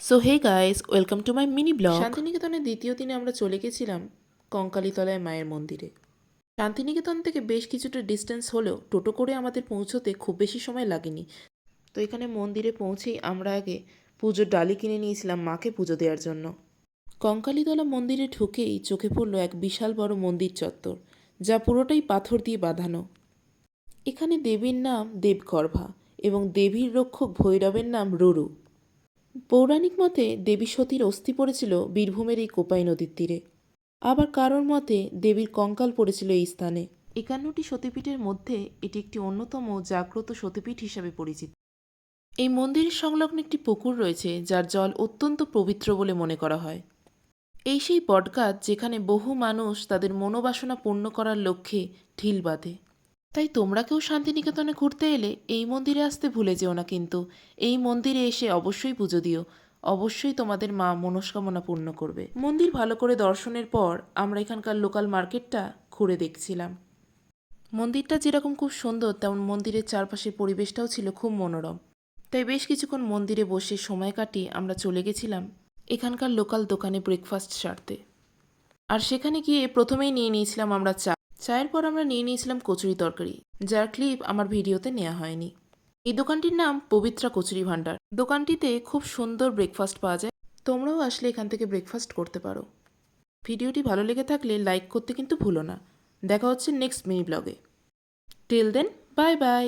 So hey guys, welcome to my mini vlog. শান্তিনিকেতনের দ্বিতীয় দিনে আমরা চলে গেছিলাম কঙ্কালীতলায় মায়ের মন্দিরে। শান্তিনিকেতন থেকে বেশ কিছুটা ডিস্টেন্স হলেও টোটো করে আমাদের পৌঁছতে খুব বেশি সময় লাগেনি। তো এখানে মন্দিরে পৌঁছেই আমরা আগে পুজোর ডালি কিনে নিয়েছিলাম মাকে পুজো দেওয়ার জন্য। কঙ্কালীতলা মন্দিরে ঢুকেই চোখে পড়ল এক বিশাল বড় মন্দির চত্বর, যা পুরোটাই পাথর দিয়ে বাঁধানো। এখানে দেবীর নাম দেবগর্ভা এবং দেবীর রক্ষক ভৈরবের নাম রুরু। পৌরাণিক মতে দেবী সতীর অস্থি পড়েছিল বীরভূমের এই কোপাই নদীর তীরে। আবার কারোর মতে দেবীর কঙ্কাল পড়েছিল এই স্থানে। 51টি সতীপীঠের মধ্যে এটি একটি অন্যতম জাগ্রত সতীপীঠ হিসাবে পরিচিত। এই মন্দিরের সংলগ্ন একটি পুকুর রয়েছে, যার জল অত্যন্ত পবিত্র বলে মনে করা হয়। এই সেই বটগাছ যেখানে বহু মানুষ তাদের মনোবাসনা পূর্ণ করার লক্ষ্যে ঢিল বাঁধে। তাই তোমরা কেউ শান্তিনিকেতনে ঘুরতে এলে এই মন্দিরে আসতে ভুলে যেও না, কিন্তু এই মন্দিরে এসে অবশ্যই পুজো দিও। অবশ্যই তোমাদের মা মনস্কামনা পূর্ণ করবে। মন্দির ভালো করে দর্শনের পর আমরা এখানকার লোকাল মার্কেটটা ঘুরে দেখছিলাম। মন্দিরটা যেরকম খুব সুন্দর, তেমন মন্দিরের চারপাশের পরিবেশটাও ছিল খুব মনোরম। তাই বেশ কিছুক্ষণ মন্দিরে বসে সময় কাটিয়ে আমরা চলে গেছিলাম এখানকার লোকাল দোকানে ব্রেকফাস্ট সারতে। আর সেখানে গিয়ে প্রথমেই নিয়ে নিয়েছিলাম আমরা চা। চায়ের পর আমরা নিয়ে নিয়েছিলাম কচুরি তরকারি, যার ক্লিপ আমার ভিডিওতে নেওয়া হয়নি। এই দোকানটির নাম পবিত্রা কচুরি ভাণ্ডার। দোকানটিতে খুব সুন্দর ব্রেকফাস্ট পাওয়া যায়। তোমরাও আসলে এখান থেকে ব্রেকফাস্ট করতে পারো। ভিডিওটি ভালো লেগে থাকলে লাইক করতে কিন্তু ভুলো না। দেখা হচ্ছে নেক্সট মিনি ব্লগে। Till then, bye by.